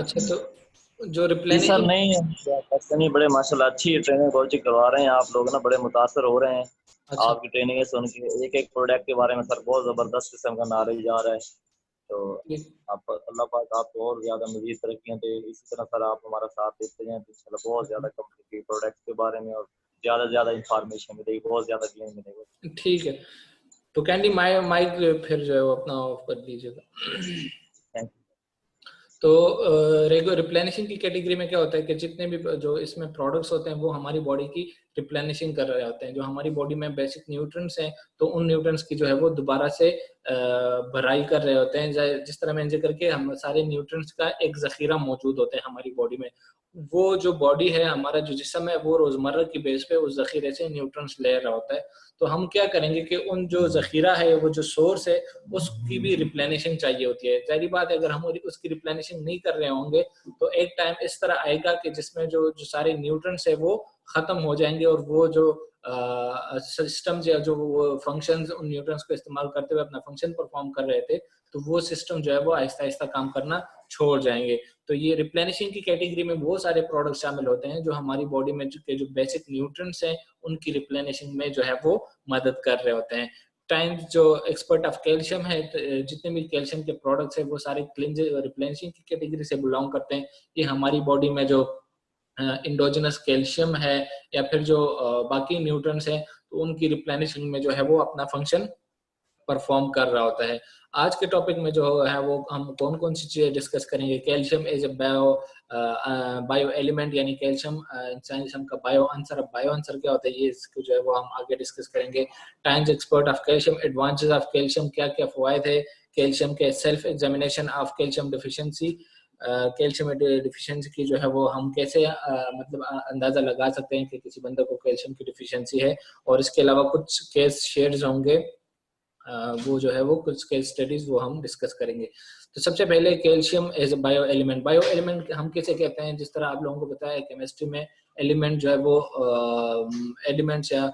अच्छा, तो जो जी सर, रिप्लेनिशिंग नहीं ऐसा नहीं, बड़े माशाल्लाह अच्छी ट्रेनिंग कोचिंग करवा रहे हैं आप लोग ना, बड़े मुतासर हो रहे हैं अच्छा आपकी ट्रेनिंग सुन के। एक एक प्रोडक्ट के बारे में सर बहुत ज़बरदस्त किस्म का नॉलेज आ रहा है। तो ठीक आप अल्लाह पाक आपको और ज़्यादा मज़ीद तरक्कियाँ दे, इसी तरह सर आप हमारा साथ देते जाएँ तो इंशाल्लाह बहुत ज़्यादा कंपनी के प्रोडक्ट के बारे में और ज़्यादा से ज़्यादा इंफॉर्मेशन मिलेगी, बहुत ज़्यादा ज्ञान मिलेगा। ठीक है। तो कैंडी माइक फिर जो है वो अपना ऑफ कर दीजिएगा। थैंक तो रिप्लेनिशिंग की कैटेगरी में क्या होता है कि जितने भी जो इसमें प्रोडक्ट्स होते हैं वो हमारी बॉडी की रिप्लेनिशिंग कर रहे होते हैं। जो हमारी बॉडी में बेसिक न्यूट्रिएंट्स हैं तो उन न्यूट्रिएंट्स की जो है वो दोबारा से भराई कर रहे होते हैं। जिस तरह मैंने जिक्र किया, हम सारे न्यूट्रिएंट्स का एक जखीरा मौजूद होता है हमारी बॉडी में। वो जो बॉडी है, हमारा जो जिस्म है, वो रोजमर्रा की बेस पे उस जखीरे से न्यूट्रिएंट्स ले रहा होता है। तो हम क्या करेंगे कि उन जो जखीरा है, वो जो सोर्स है, उसकी भी रिप्लेनिशिंग चाहिए होती है। जाहिर बात है, अगर हम उसकी रिप्लेनिशिंग नहीं कर रहे होंगे तो एक टाइम इस तरह आएगा कि जिसमें जो जो सारे न्यूट्रिएंट्स है वो खत्म हो जाएंगे और वो जो सिस्टम्स या जो वो फंक्शंस उन न्यूट्रिएंट्स को इस्तेमाल करते हुए अपना फंक्शन परफॉर्म कर रहे थे, तो वो सिस्टम जो है वो आहिस्ता आहिस्ता काम करना छोड़ जाएंगे। तो ये रिप्लेनिशिंग की कैटेगरी में वो सारे प्रोडक्ट शामिल होते हैं जो हमारी बॉडी में जो बेसिक न्यूट्रिएंट्स हैं उनकी रिप्लेनिशिंग में जो है वो मदद कर रहे होते हैं। टाइम्स जो एक्सपर्ट ऑफ कैल्शियम है, जितने भी कैल्शियम के प्रोडक्ट्स हैं वो सारे क्लिंजिंग और रिप्लेनिशिंग की कैटेगरी से बिलोंग करते हैं। ये हमारी बॉडी में जो इंडोजिनस कैल्शियम है या फिर जो बाकी न्यूट्रिएंट्स हैं, तो उनकी रिप्लेनिशिंग में जो है वो अपना फंक्शन परफॉर्म कर रहा होता है। आज के टॉपिक में जो है वो हम कौन कौन सी चीजें डिस्कस करेंगे। Calcium is a bio element, यानी कैल्शियम इंसानी जिस्म का बायो आंसर। अब बायो आंसर क्या होता है, ये इसको जो है वो हम आगे डिस्कस करेंगे। Times expert of calcium, advantages of calcium, क्या क्या फवायद है कैल्शियम के, self examination of calcium deficiency, calcium deficiency की जो है वो हम कैसे मतलब अंदाजा लगा सकते हैं कि किसी बंदे को कैल्शियम की डिफिशियंसी है। और इसके अलावा कुछ केस शेयर्स होंगे, वो जो है वो कुछ केस स्टडीज वो हम डिस्कस करेंगे। तो सबसे पहले calcium as a bio element. Bio element हम कैसे कहते हैं, जिस तरह आप लोगों को पता है केमिस्ट्री में एलिमेंट जो है वो एलिमेंट्स या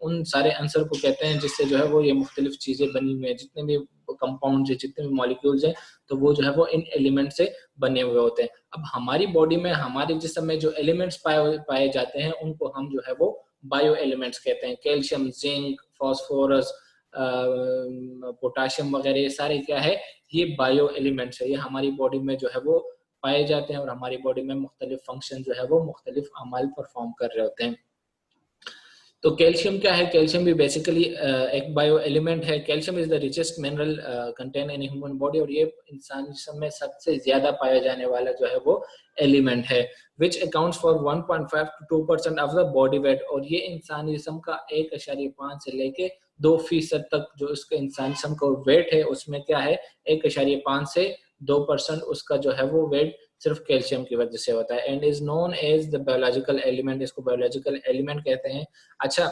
उन सारे आंसर को कहते हैं जिससे जो है वो ये मुख्तलिफ चीजें बनी हुई हैं। जितने भी कंपाउंड है, जितने भी मॉलिक्यूल्स हैं, तो वो जो है वो इन एलिमेंट से बने हुए होते हैं। अब हमारी बॉडी में, हमारे जिस्म में जो एलिमेंट्स पाए जाते हैं उनको हम जो है वो बायो एलिमेंट्स कहते हैं। कैल्शियम, जिंक, फास्फोरस, पोटाशियम वगैरह, ये सारे क्या है, ये बायो एलिमेंट्स है। ये हमारी बॉडी में जो है वो पाए जाते हैं और हमारी बॉडी में मुख्तलिफ फंक्शन जो है वो मुख्तलिफ अमाल परफॉर्म कर रहे होते हैं। तो कैल्शियम क्या है, कैल्शियम भी बेसिकली एक बायो एलिमेंट है। Calcium is the richest mineral contain in human body, और ये इंसान जिस्म में सबसे ज्यादा पाया जाने वाला जो है वो एलिमेंट है। Which accounts for 1.5 to 2% of the body weight, और ये इंसानी जिस्म का 1.5 से लेके 2% तक जो इसका इंसान जिस्म का वेट है उसमें क्या है, 1.5 से 2% उसका जो है वो वेट सिर्फ कैल्शियम की वजह से होता है। And is known as the biological element, इसको बायोलॉजिकल एलिमेंट कहते हैं। अच्छा,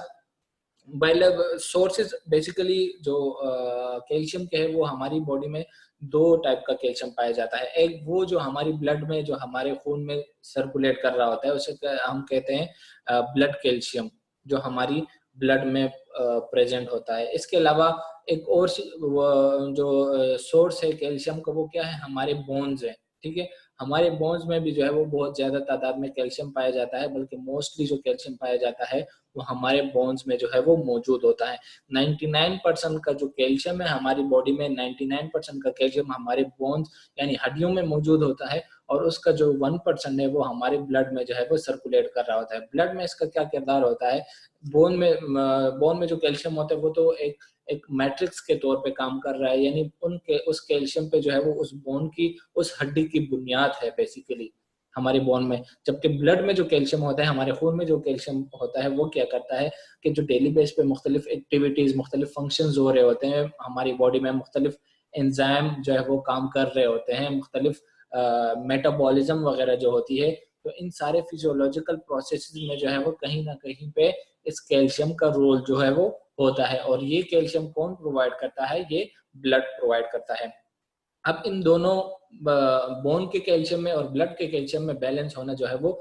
सोर्सेज बेसिकली जो कैल्शियम के है वो हमारी बॉडी में दो टाइप का कैल्शियम पाया जाता है। एक वो जो हमारी ब्लड में, जो हमारे खून में सर्कुलेट कर रहा होता है, उसे हम कहते हैं ब्लड कैल्शियम, जो हमारी ब्लड में प्रेजेंट होता है। इसके अलावा एक और जो सोर्स है कैल्शियम का, वो क्या है, हमारे बोन्स है। ठीक है, हमारे बोन्स में भी जो है वो बहुत ज्यादा तादाद में कैल्शियम पाया जाता है, बल्कि मोस्टली जो कैल्शियम पाया जाता है वो हमारे बोन्स में जो है वो मौजूद होता है। 99% का जो कैल्शियम है हमारी बॉडी में, 99% का कैल्शियम हमारे बोन्स यानी हड्डियों में मौजूद होता है, और उसका जो 1% है वो हमारे ब्लड में जो है वो सर्कुलेट कर रहा होता है। ब्लड में इसका क्या किरदार होता है, बोन में जो कैल्शियम होता है वो तो एक मैट्रिक्स के तौर पे काम कर रहा है, यानी उनके उस कैल्शियम पे जो है वो उस बोन की, उस हड्डी की बुनियाद है बेसिकली हमारे बोन में। जबकि ब्लड में जो कैल्शियम होता है, हमारे खून में जो कैल्शियम होता है, वो क्या करता है कि जो डेली बेस पे मुख्तलिफ एक्टिविटीज, मुख्तलिफ फंक्शंस हो रहे होते हैं हमारी बॉडी में, मुख्तलिफ एंजाइम जो है वो काम कर रहे होते हैं, मुख्तलिफ मेटाबॉलिज्म वगैरह जो होती है, तो इन सारे फिजियोलॉजिकल प्रोसेस में जो है वो कहीं ना कहीं पे इस कैल्शियम का रोल जो है वो होता है। और ये कैल्शियम कौन प्रोवाइड करता है, ये ब्लड प्रोवाइड करता है। अब इन दोनों बोन के कैल्शियम में और ब्लड के कैल्शियम में बैलेंस होना जो है वो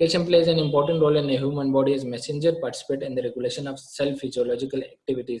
Calcium plays an important role in the human body as messenger participate in the regulation of cell physiological activities.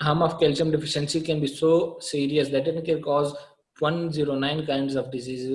harm of calcium deficiency can be so serious that it can cause 109 kinds of diseases.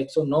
109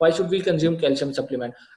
Why should we consume calcium supplement؟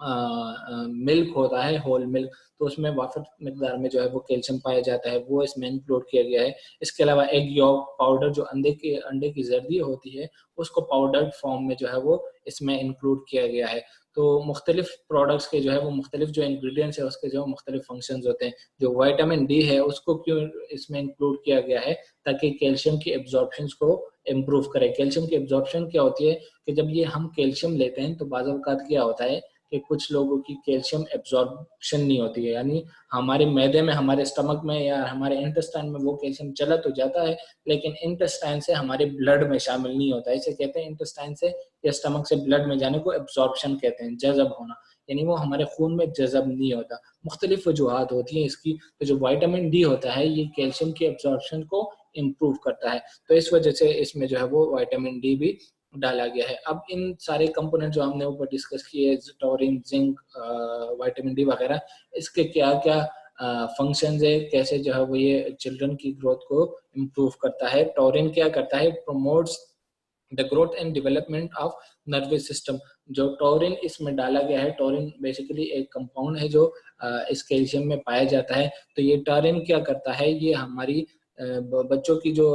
Milk होता है, whole milk, तो उसमें वाफिर मिकदार में जो है वो calcium पाया जाता है, वो इसमें इंक्लूड किया गया है। इसके अलावा एग यॉक पाउडर, जो अंडे की जर्दी होती है, उसको पाउडर्ड फॉर्म में जो है वो इसमें इंक्लूड किया गया है। तो मुख्तलिफ प्रोडक्ट्स के जो है वो मुख्तलिफ जो इंग्रेडिएंट्स है उसके जो मुख्तलिफ फंक्शंस होते हैं। जो विटामिन डी है उसको क्यों इसमें इंक्लूड किया गया है, ताकि कैल्शियम की एब्जॉर्प्शन को इम्प्रूव करे। कैल्शियम की एब्जॉर्प्शन क्या होती है कि जब ये हम कैल्शियम लेते हैं तो बाज़ औक़ात क्या होता है कि कुछ लोगों की कैल्शियम एब्जॉर्प्शन नहीं होती है, यानी हमारे मैदे में, हमारे स्टमक में या हमारे इंटेस्टाइन में वो कैल्शियम चला तो जाता है, लेकिन इंटेस्टाइन से हमारे ब्लड में शामिल नहीं होता है। इसे कहते हैं इंटेस्टाइन से या स्टमक से ब्लड में जाने को एब्जॉर्प्शन कहते हैं, जज़ब होना, यानी वो हमारे खून में जज़ब नहीं होता। मुख्तलिफ वजूहात होती हैं इसकी। तो जो विटामिन डी होता है ये कैल्शियम की एब्जॉर्प्शन को इम्प्रूव करता है, तो इस वजह से इसमें जो है वो विटामिन डी भी डाला गया है। अब इन सारे कंपोनेंट जो हमने ऊपर डिस्कस किए, टॉरिन, जिंक, विटामिन डी वगैरह, इसके क्या क्या फंक्शंस है, कैसे जो है वो ये चिल्ड्रन की ग्रोथ को इम्प्रूव करता है। टॉरिन क्या करता है, promotes the growth and development of nervous system. जो टॉरिन इसमें डाला गया है, टॉरिन बेसिकली एक कंपाउंड है जो इस कैल्शियम में पाया जाता है। तो ये टॉरिन क्या करता है, ये हमारी बच्चों की जो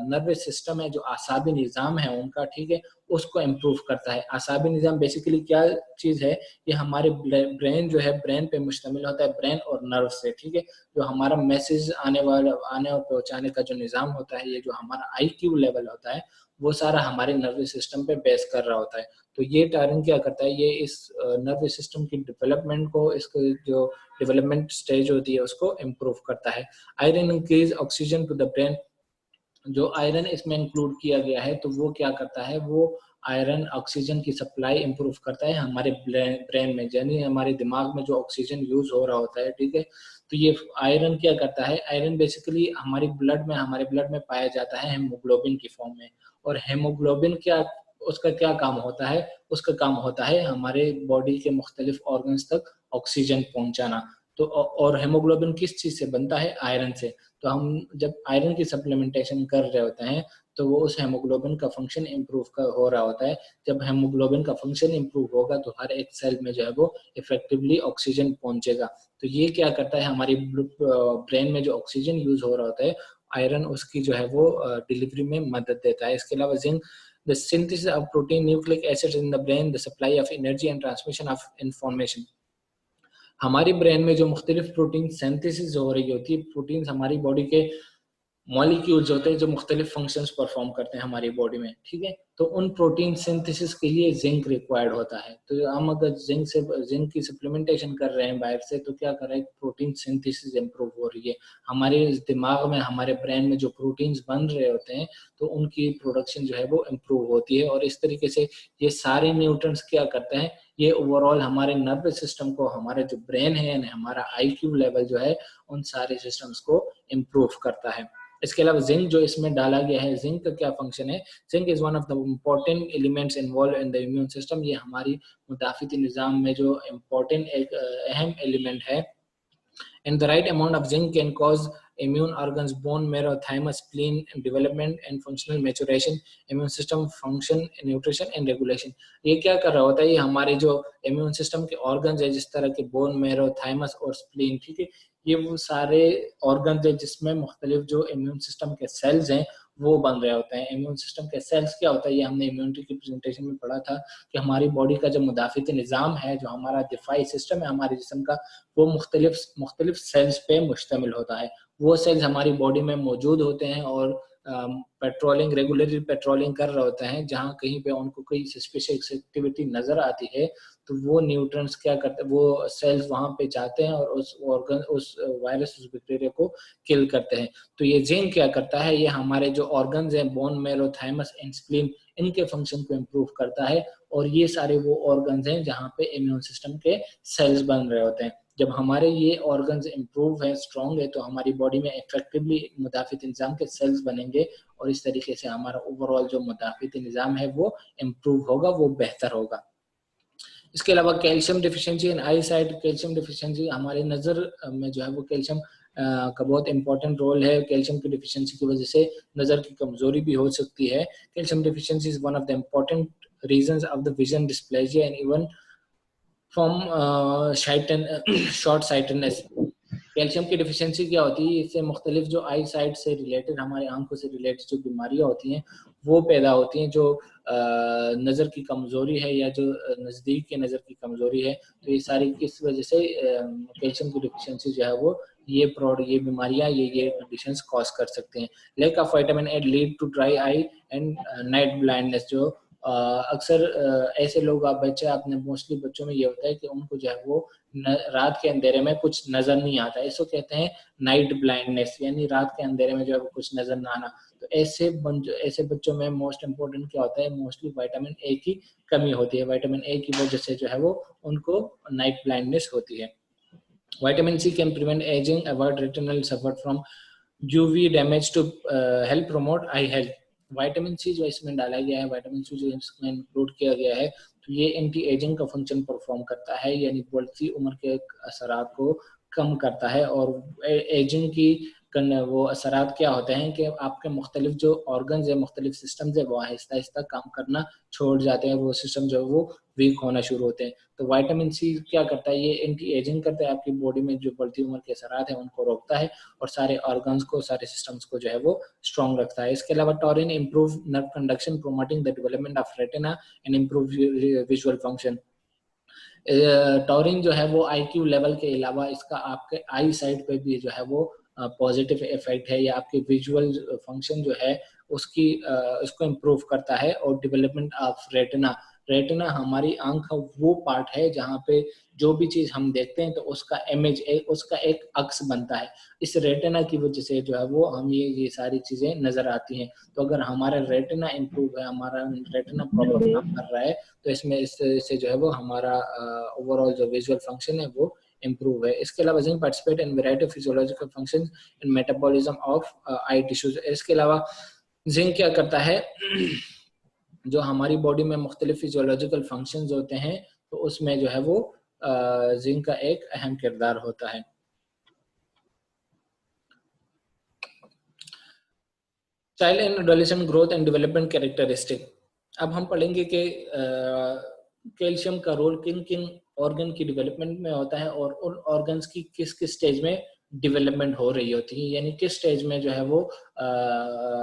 नर्वस सिस्टम है, जो आसाबी निज़ाम है उनका, ठीक है, उसको इम्प्रूव करता है। आसाबी निज़ाम बेसिकली क्या चीज़ है, ये हमारे ब्रेन जो है, ब्रेन पे मुश्तमिल होता है, ब्रेन और नर्व से, ठीक है। जो हमारा मैसेज आने और पहुंचाने का जो निज़ाम होता है, ये जो हमारा IQ लेवल होता है, वो सारा हमारे नर्वस सिस्टम पे बेस कर रहा होता है। तो ये टॉरिन क्या करता है, ये इस नर्वस सिस्टम की डेवलपमेंट को, इसको जो डेवलपमेंट स्टेज होती है उसको इम्प्रूव करता है। Iron increase oxygen to the brain. जो आयरन इसमें इंक्लूड किया गया है, तो वो क्या करता है, वो आयरन ऑक्सीजन की सप्लाई इंप्रूव करता है हमारे ब्रेन में, यानी हमारे दिमाग में जो ऑक्सीजन यूज हो रहा होता है, ठीक है। तो ये आयरन क्या करता है, आयरन बेसिकली हमारे ब्लड में पाया जाता है हेमोग्लोबिन की फॉर्म में। और हेमोग्लोबिन क्या, उसका क्या काम होता है, उसका काम होता है हमारे बॉडी के मुख्तलिफ ऑर्गन्स तक ऑक्सीजन पहुंचाना। तो और हेमोग्लोबिन किस चीज से बनता है, आयरन से। तो हम जब आयरन की सप्लीमेंटेशन कर रहे होते हैं, तो वो उस हेमोग्लोबिन का फंक्शन इम्प्रूव हो रहा होता है। जब हेमोग्लोबिन का फंक्शन इम्प्रूव होगा तो हर एक सेल में जो है वो इफेक्टिवली ऑक्सीजन पहुंचेगा। तो ये क्या करता है, हमारी ब्रेन में जो ऑक्सीजन यूज हो रहा होता है, आयरन उसकी जो है वो डिलीवरी में मदद देता है। इसके अलावा zinc, the synthesis of protein, nucleic acids in the brain, the supply of energy and transmission of information। हमारी ब्रेन में जो मुख्तलिफ प्रोटीन सिंथेसिस हो रही होती है, प्रोटीन्स हमारी बॉडी के मॉलिक्यूल्स होते हैं जो मुख्तलिफ फंक्शंस परफॉर्म करते हैं हमारी बॉडी में, ठीक है। तो उन प्रोटीन सिंथेसिस के लिए जिंक रिक्वायर्ड होता है। तो हम अगर जिंक की सप्लीमेंटेशन कर रहे हैं बाहर से, तो क्या कर रहे हैं, प्रोटीन सिंथेसिस इंप्रूव हो रही है। हमारे दिमाग में, हमारे ब्रेन में जो प्रोटीन्स बन रहे होते हैं, तो उनकी प्रोडक्शन जो है वो इम्प्रूव होती है। और इस तरीके से ये सारे न्यूट्रिएंट्स क्या करते हैं, ये ओवरऑल हमारे नर्वस सिस्टम को, हमारा जो ब्रेन है यानी हमारा IQ लेवल जो है, उन सारे सिस्टम्स को इम्प्रूव करता है। इसके अलावा जिंक जो इसमें डाला गया है, जिंक का क्या फंक्शन है, zinc is one of the important elements involve in the immune system. ये हमारी मुदाफिती निज़ाम में जो इम्पोर्टेंट एक अहम एलिमेंट है। And the right amount of zinc can cause immune organs, bone marrow, thymus, spleen development and functional maturation, immune system function, nutrition and regulation। ये क्या कर रहा होता है, ये हमारे जो इम्यून सिस्टम के ऑर्गन्स है, जिस तरह के बोन मैरो, थाइमस और स्प्लीन, ठीक है, ये वो सारे ऑर्गन्स है जिसमें मुख्तलिफ जो इम्यून सिस्टम के सेल्स हैं वो बन रहे होते हैं। इम्यून सिस्टम के सेल्स क्या होता है, ये हमने इम्यूनिटी की प्रेजेंटेशन में पढ़ा था कि हमारी बॉडी का जो मुदाफिती निज़ाम है, जो हमारा दिफाई सिस्टम है हमारे जिस्म का, वो मुख्तलिफ सेल्स पे मुश्तमिल होता है। वो सेल्स हमारी बॉडी में मौजूद होते हैं और रेगुलरली पेट्रोलिंग कर रहे होते हैं। जहाँ कहीं पे उनको कोई सस्पिशियस एक्टिविटी नजर आती है, तो वो न्यूट्रिएंट्स क्या करते हैं, वो सेल्स वहां पे जाते हैं और उस ऑर्गन, उस वायरस, उस बैक्टीरिया को किल करते हैं। तो ये जिंक क्या करता है, ये हमारे जो ऑर्गन्स हैं, bone marrow, thymus and spleen, इनके फंक्शन को इम्प्रूव करता है। और ये सारे वो ऑर्गन्स हैं जहाँ पे इम्यून सिस्टम के सेल्स बन रहे होते हैं। जब हमारे ये ऑर्गन्स इम्प्रूव है, स्ट्रॉन्ग है, तो हमारी बॉडी में इफेक्टिवली मुदाफिती निज़ाम के सेल्स बनेंगे और इस तरीके से हमारा ओवरऑल जो मुदाफिती निज़ाम है वो इम्प्रूव होगा, वो बेहतर होगा। इसके अलावा calcium deficiency and I site, calcium deficiency हमारे नज़र में जो है वो कैल्शियम का बहुत इंपॉर्टेंट रोल है। कैल्शियम की डिफिशिएंसी की वजह से नज़र की कमजोरी भी हो सकती है। Calcium deficiency is one of the important reasons of the vision dysplasia and even from short sightedness. Calcium की डिफिशियंसी क्या होती है, इससे मुख्तलिफ जो आई साइट से रिलेटेड, हमारे आंखों से रिलेटेड जो बीमारियां होती हैं वो पैदा होती हैं, जो नज़र की कमज़ोरी है या जो नज़दीक के नज़र की कमज़ोरी है, तो ये सारी किस वजह से कैल्शियम की डिफिशियंसी जो है वो ये बीमारियां ये कंडीशंस कॉज कर सकते हैं. Lack of vitamin A lead to dry eye and night blindness. जो अक्सर ऐसे लोग, आप बच्चे, आपने मोस्टली बच्चों में ये होता है कि उनको जो है वो रात के अंधेरे में कुछ नजर नहीं आता, इसको कहते हैं नाइट ब्लाइंडनेस, यानी रात के अंधेरे में जो है वो कुछ नजर ना आना. तो ऐसे बच्चों में मोस्ट इंपोर्टेंट क्या होता है, मोस्टली विटामिन ए की कमी होती है. विटामिन ए की वजह से जो है वो उनको नाइट ब्लाइंडनेस होती है. Vitamin C can prevent ageing, avoid retinal suffer from UV damage to help promote eye health. Vitamin C जो इसमें डाला गया है, विटामिन सी जो इसमें इंक्लूड किया गया है, तो ये एंटी एजिंग का फंक्शन परफॉर्म करता है, यानी बढ़ती उम्र के असरात को कम करता है. और एजिंग की वो असरात क्या होते हैं कि आपके मुख्तलिफ जो ऑर्गन्स है, मुख्तलिफ सिस्टम्स है, वो आहिस्ता आहिस्ता काम करना छोड़ जाते हैं, वो सिस्टम जो है वो वीक होना शुरू होते हैं. तो विटामिन सी क्या करता है, ये एंटी एजिंग करता है, आपकी बॉडी में जो बढ़ती उम्र के असरात हैं उनको रोकता है और सारे ऑर्गन्स को, सारे सिस्टम्स को जो है वो स्ट्रॉन्ग रखता है. इसके अलावा taurine improve nerve conduction, promoting the development of retina and improve visual function. Taurine जो है वो आईक्यू लेवल के अलावा इसका आपके आई साइड पे भी जो है वो पॉजिटिव इफेक्ट है, या आपके विजुअल फंक्शन जो है उसको इम्प्रूव करता है. और डेवलपमेंट ऑफ रेटिना. रेटिना हमारी आंख का वो पार्ट है जहाँ पे जो भी चीज हम देखते हैं तो उसका इमेज, उसका एक अक्स बनता है. इस रेटिना की वजह से जो है वो हम ये सारी चीजें नजर आती हैं. तो अगर हमारा रेटिना इम्प्रूव है, हमारा रेटिना प्रॉपर काम कर रहा है, तो इससे जो है वो हमारा ओवरऑल जो विजुअल फंक्शन है वो इम्प्रूव है. इसके अलावा zinc participate in variety of physiological functions in metabolism of I tissues. इसके अलावा जिंक क्या करता है, जो हमारी बॉडी में मुख्तलिफ फिजियोलॉजिकल फंक्शंस होते हैं, तो उसमें जो है वो जिंक का एक अहम किरदार होता है. Child and adolescent growth and development characteristic. अब हम पढ़ेंगे कि कैल्शियम का रोल किन किन ऑर्गन की डेवलपमेंट में होता है और उन ऑर्गन्स की किस किस स्टेज में डेवलपमेंट हो रही होती है, यानी किस स्टेज में जो है वो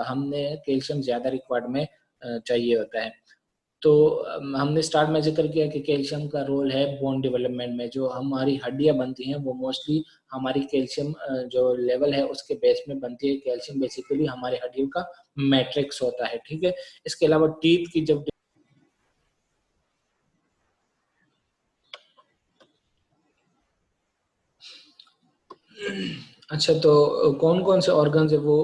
हमने कैल्शियम ज्यादा रिक्वायर्ड में चाहिए होता है. तो हमने स्टार्ट में जिक्र किया कि कैल्शियम का रोल है बोन डेवलपमेंट में. जो हमारी हड्डियां बनती हैं वो मोस्टली हमारी कैल्शियम जो लेवल है उसके बेस में बनती है. कैल्शियम बेसिकली हमारी हड्डियों का मैट्रिक्स होता है, ठीक है. इसके अलावा टीथ की जब अच्छा, तो कौन कौन से ऑर्गन्स है वो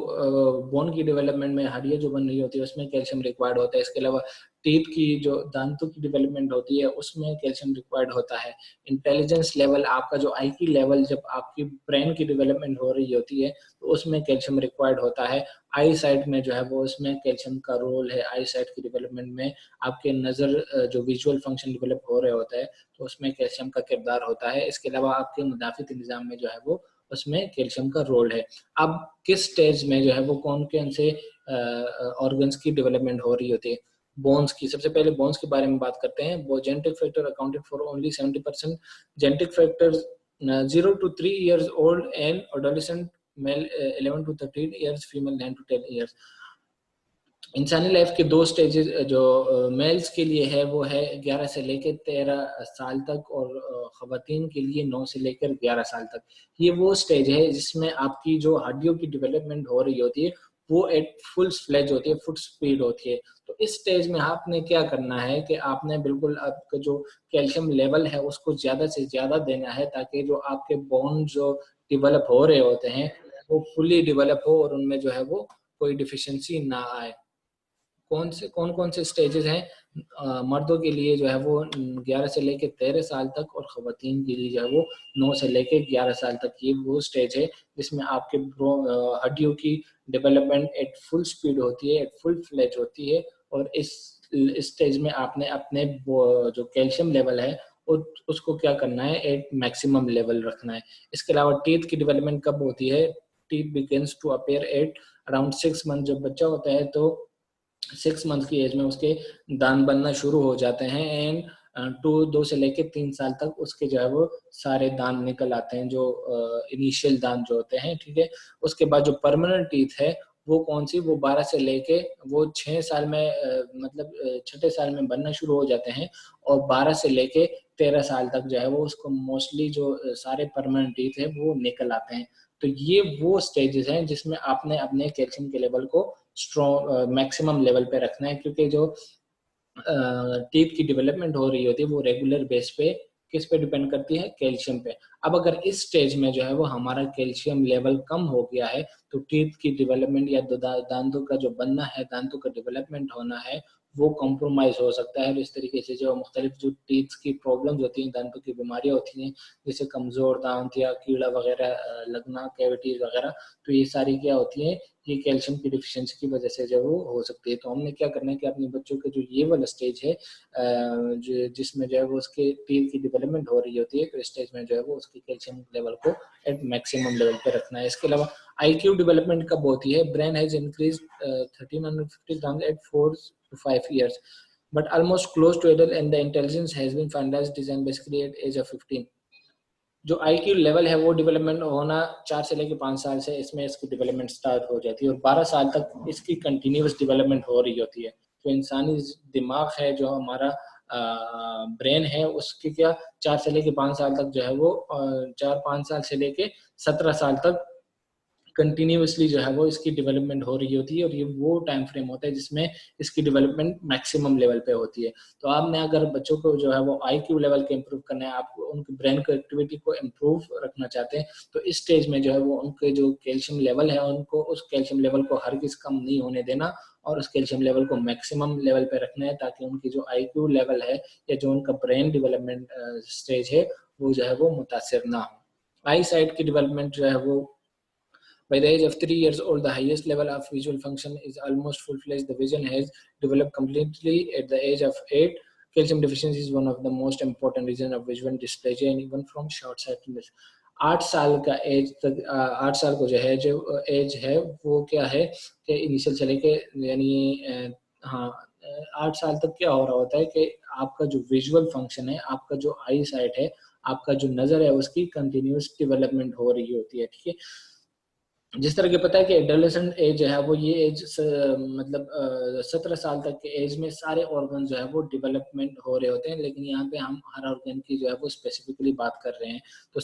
बोन की डेवलपमेंट में, हड्डियां जो बन रही होती है उसमें कैल्शियम रिक्वायर्ड होता है. इसके अलावा टीथ की जो दांतों की डेवलपमेंट होती है उसमें कैल्शियम रिक्वायर्ड होता है. इंटेलिजेंस लेवल, आपका जो आई की लेवल, जब आपकी ब्रेन की डेवलपमेंट हो रही होती है तो उसमें कैल्शियम रिक्वायर्ड होता है. आई साइट में जो है वो उसमें कैल्शियम का रोल है. आई साइट की डेवलपमेंट में आपके नज़र जो विजुअल फंक्शन डेवलप हो रहे होता है तो उसमें कैल्शियम का किरदार होता है. इसके अलावा आपके मुदाफ़ित निज़ाम में जो है वो उसमें कैल्शियम का रोल है. अब किस स्टेज में जो है वो कौन कौन से ऑर्गन्स की डेवलपमेंट हो रही होती है. बोन्स की, सबसे पहले बोन्स के बारे में बात करते हैं. वो genetic factor accounted for only 70%. Genetic factors 0 to 3 years old and adolescent male 11 to 13 years, female 9 to 10 years. इंसानी लाइफ के दो स्टेजेस जो मेल्स के लिए है वो है 11 से लेकर 13 साल तक और ख़वातीन के लिए 9 से लेकर 11 साल तक. ये वो स्टेज है जिसमें आपकी जो हड्डियों की डेवलपमेंट हो रही होती है वो एट फुल फ्लेज होती है, फुल स्पीड होती है. तो इस स्टेज में आपने क्या करना है कि आपने बिल्कुल आपका जो कैल्शियम लेवल है उसको ज़्यादा से ज़्यादा देना है ताकि जो आपके बोन जो डेवलप हो रहे होते हैं वो फुली डेवलप हो और उनमें जो है वो कोई डिफिशियंसी ना आए. कौन कौन से स्टेजेस हैं मर्दों के लिए जो है वो 11 से लेकर 13 साल तक और ख़वातीन के लिए जो है वो 9 से लेकर 11 साल तक. ये वो स्टेज है जिसमें आपके हड्डियों की डेवलपमेंट एट फुल स्पीड होती है, एट फुल फ्लेज होती है. और इस स्टेज में आपने अपने जो कैल्शियम लेवल है उसको क्या करना है, एट मैक्सिमम लेवल रखना है. इसके अलावा टीथ की डेवलपमेंट कब होती है, teeth begins to appear at around 6 month. जब बच्चा होता है तो 6 मंथ की एज में उसके दांत बनना शुरू हो जाते हैं. एंड दो से लेके 3 साल तक उसके जो है वो सारे दांत निकल आते हैं, जो इनिशियल दांत जो होते हैं, ठीक है। उसके बाद जो परमानेंट टीथ है वो कौन सी, वो 12 से लेके वो 6 साल में मतलब छठे साल में बनना शुरू हो जाते हैं, और 12 से लेके 13 साल तक जो है वो उसको मोस्टली जो सारे परमानेंट टीथ है वो निकल आते हैं। तो ये वो स्टेजेस हैं जिसमें आपने अपने कैल्शियम के लेवल को स्ट्रॉन्ग मैक्सिमम लेवल पे रखना है, क्योंकि जो टीथ की डेवलपमेंट हो रही होती है वो रेगुलर बेस पे किस पे डिपेंड करती है, कैल्शियम पे। अब अगर इस स्टेज में जो है वो हमारा कैल्शियम लेवल कम हो गया है तो टीथ की डेवलपमेंट या दांतों का जो बनना है, दांतों का डेवलपमेंट होना है, वो कॉम्प्रोमाइज हो सकता है। और इस तरीके से जो मुख्तलिफ जो टीथ की प्रॉब्लम्स होती हैं, दांतों की बीमारियां होती हैं, जैसे कमजोर दांत या कीड़ा वगैरह लगना, कैविटीज वगैरह, तो ये सारी क्या होती हैं, ये कैल्शियम की डिफिशियंसी की वजह से जो वो हो सकती है। तो हमने क्या करना है कि अपने बच्चों के जो ये वाला स्टेज है जिसमें जो है वो उसके टीथ की डेवलपमेंट हो रही होती है, तो इस स्टेज में जो है वो उसके कैल्शियम लेवल को एट मैक्सिमम लेवल पे रखना है। इसके अलावा IQ डेवलपमेंट कब होती है? Brain has increase 1350 gram at 4 to 5 years, but almost close to adult, and the intelligence has been finalized design basically at age of 15. जो IQ लेवल है वो डेवलपमेंट होना 4 से लेकर 5 साल से इसमें इसकी डेवलपमेंट स्टार्ट हो जाती है, और 12 साल तक इसकी कंटिन्यूअस डेवलपमेंट हो रही होती है। तो इंसानी दिमाग है, जो हमारा ब्रेन है, उसकी क्या 4 से लेकर 5 साल तक जो है वो 4-5 साल से लेके 17 साल तक कंटिन्यूअसली जो है वो इसकी डेवलपमेंट हो रही होती है, और ये वो टाइम फ्रेम होता है जिसमें इसकी डेवलपमेंट मैक्सिमम लेवल पे होती है। तो आपने अगर बच्चों को जो है वो IQ लेवल के इम्प्रूव करना है, आप उनके ब्रेन को एक्टिविटी को इम्प्रूव रखना चाहते हैं, तो इस स्टेज में जो है वो उनके जो कैल्शियम लेवल है, उनको उस कैल्शियम लेवल को हरगिज कम नहीं होने देना, और उस कैल्शियम लेवल को मैक्सिमम लेवल पे रखना है, ताकि उनकी जो IQ लेवल है या जो उनका ब्रेन डेवलपमेंट स्टेज है वो जो है वो मुतासिर ना हो। आई साइट की डेवलपमेंट जो है वो by the age of 3 years old, the highest level of visual function is almost full-fledged. The vision has developed completely at the age of 8. Calcium deficiency is one of the most important reasons of visual dysplasia and even from short-sightedness. 8 साल का as तक 8 साल को जो as है वो क्या है कि इनिशियल से लेके यानी हाँ 8 साल तक क्या हो रहा होता है कि आपका जो विजुअल फंक्शन है, आपका जो आई साइट है, आपका जो नजर है, उसकी कंटिन्यूस डेवलपमेंट हो रही होती है, ठीक है। जिस तरह के पता है कि एडोलेसेंट एज है वो ये एज मतलब 17 साल तक के एज में सारे ऑर्गन जो है वो डेवलपमेंट हो रहे होते हैं, लेकिन यहाँ पे हम हर ऑर्गन की जो है वो स्पेसिफिकली बात कर रहे हैं। तो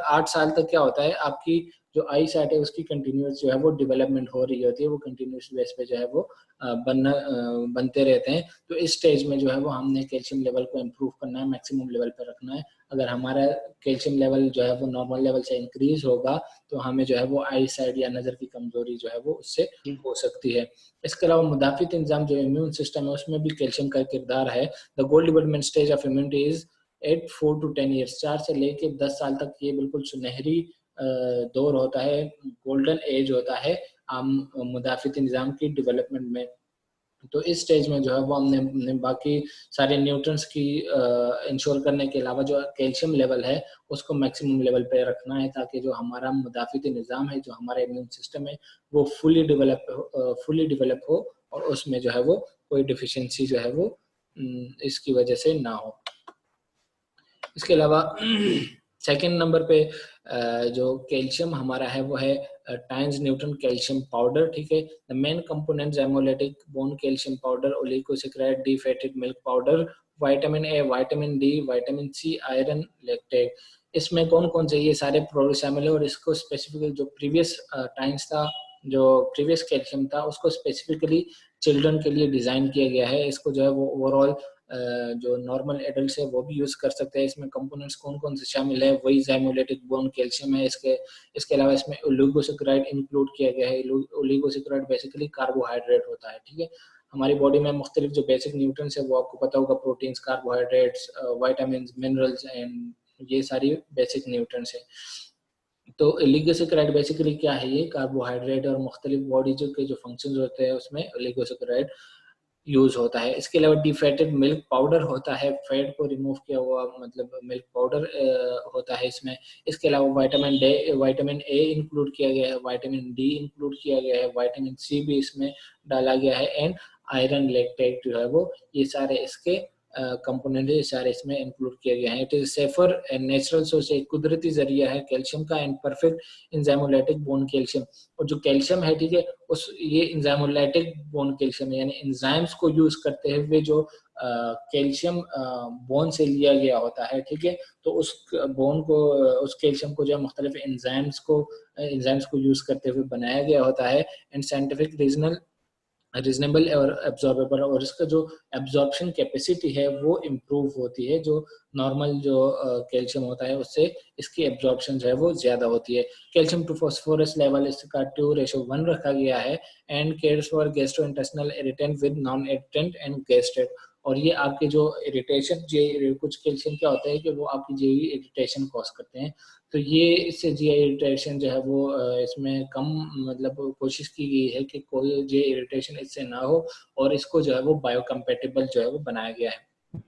8 साल तक क्या होता है, आपकी जो आई साइट है उसकी कंटिन्यूस जो है वो डेवलपमेंट हो रही होती है, वो कंटिन्यूस बेस पे जो है वो बनते रहते हैं। तो इस स्टेज में जो है वो हमने कैल्शियम लेवल को इम्प्रूव करना है, मैक्सिमम लेवल पे रखना है। अगर हमारा कैल्शियम लेवल जो है वो नॉर्मल लेवल से इंक्रीज होगा तो हमें जो है वो आई साइड या नज़र की कमजोरी जो है वो उससे हो सकती है। इसके अलावा मुदाफित इंजाम जो इम्यून सिस्टम है उसमें भी कैल्शियम का किरदार है। The goal development stage of immunity is at 4 to 10 years, 4 से लेके 10 साल तक ये बिल्कुल सुनहरी दौर होता है, गोल्डन एज होता है मुदाफित निज़ाम की डेवलपमेंट में। तो इस स्टेज में जो है वो हमने बाकी सारे न्यूट्रिएंट्स की इंश्योर करने के अलावा जो कैल्शियम लेवल है उसको मैक्सिमम लेवल पे रखना है, ताकि जो हमारा मुदाफित निज़ाम है, जो हमारा इम्यून सिस्टम है, वो फुली डेवलप हो और उसमें जो है वो कोई डिफिशियंसी जो है वो इसकी वजह से ना हो। इसके अलावा सेकंड नंबर पे जो कैल्शियम हमारा है वो है टाइम्स न्यूट्रन कैल्शियम पाउडर, ठीक है। द मेन कंपोनेंट्स एमोलेटिक bone calcium powder, oligosaccharide, defatted milk powder, vitamin A, vitamin D, vitamin C, iron, lactate. इसमें कौन कौन से ये सारे प्रोडक्ट शामिल है, और इसको स्पेसिफिकली जो प्रीवियस टाइम्स था, जो प्रीवियस कैल्शियम था, उसको स्पेसिफिकली चिल्ड्रन के लिए डिजाइन किया गया है। इसको जो है वो ओवरऑल जो नॉर्मल एडल्ट है वो भी यूज कर सकते हैं। इसमें कंपोनेंट्स कौन कौन से शामिल है, वही ज़ाइमोलेटिक बोन कैल्शियम है। इसके अलावा इसमें ओलिगोसैकेराइड इंक्लूड किया गया है। ओलिगोसैकेराइड बेसिकली कार्बोहाइड्रेट होता है, ठीक है। हमारी बॉडी में मुख्तलिफ जो बेसिक न्यूट्रिएंट्स है वो आपको पता होगा, proteins, carbohydrates, vitamin, minerals and ये सारी बेसिक न्यूट्रिएंट्स है। तो ओलिगोसैकेराइड बेसिकली क्या है, ये कार्बोहाइड्रेट और मुख्तलिफ बॉडी के जो फंक्शंस होते हैं उसमें ओलिगोसैकेराइड यूज होता है। इसके अलावा डिफैटेड मिल्क पाउडर होता है, फैट को रिमूव किया हुआ मतलब मिल्क पाउडर होता है इसमें। इसके अलावा विटामिन ए इंक्लूड किया गया है, विटामिन डी इंक्लूड किया गया है, विटामिन सी भी इसमें डाला गया है, एंड आयरन, लैक्टेट जो है वो ये सारे इसके कंपोनेंट है सारे इसमें इंक्लूड किया गया है. It is safer and natural source, एक कुदरती जरिया है कैल्शियम का, एंड परफेक्ट इंजाइमोलाइटिक बोन कैल्शियम. और जो कैल्शियम है ठीक है उस ये इंजाइमोलाइटिक बोन कैल्शियम है, यानी एंजाइम्स को यूज करते हुए जो कैल्शियम बोन से लिया गया होता है ठीक है. तो उस बोन को उस कैल्शियम को जो है मुख्तलिफ एंजाइम्स को यूज करते हुए बनाया गया होता है. एंड साइंटिफिक रीजनेबल और एब्जॉर्बेबल, और इसका जो एब्जॉर्प्शन कैपेसिटी है वो इम्प्रूव होती है. जो नॉर्मल जो कैल्शियम होता है उससे इसकी एब्जॉर्प्शन जो है वो ज्यादा होती है. कैल्शियम टू फास्फोरस लेवल इसका 2:1 रखा गया है. And cares for gastrointestinal irritant with non irritant and गैस्ट्रेट. और ये आपके जो इरिटेशन, कुछ कैल्शियम क्या होता है कि वो आपकी जीआई इरिटेशन कॉज करते हैं. तो ये इससे जीआई इरिटेशन जो है वो इसमें कम, मतलब कोशिश की गई है कि कोई जीआई इरिटेशन इससे ना हो, और इसको जो है वो बायोकम्पेटेबल जो है वो बनाया गया है.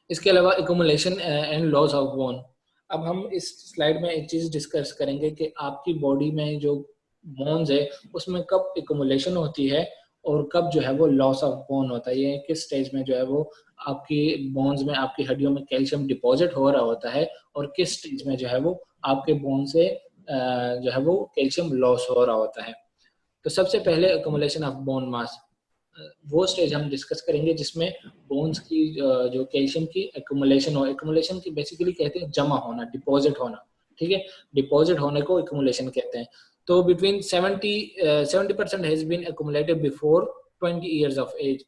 इसके अलावा accumulation and loss of bone. अब हम इस स्लाइड में एक चीज डिस्कस करेंगे कि आपकी बॉडी में जो बोन्स है उसमें कब एक्यूमुलेशन होती है और कब जो है वो लॉस ऑफ बोन होता है. ये किस स्टेज में जो है वो आपकी बोन्स में, आपकी हड्डियों में कैल्शियम डिपॉजिट हो रहा होता है, और किस स्टेज में जो है वो आपके बोन से जो है वो कैल्शियम लॉस हो रहा होता है. तो सबसे पहले एक्यूमुलेशन ऑफ बोन मास, वो स्टेज हम डिस्कस करेंगे जिसमें बोन्स की जो कैल्शियम की एक्यूमुलेशन हो. एक्यूमुलेशन की बेसिकली कहते हैं जमा होना, डिपॉजिट होना, ठीक है. डिपॉजिट होने को एक्यूमुलेशन कहते हैं. तो between 70% has been accumulated before 20 years of age.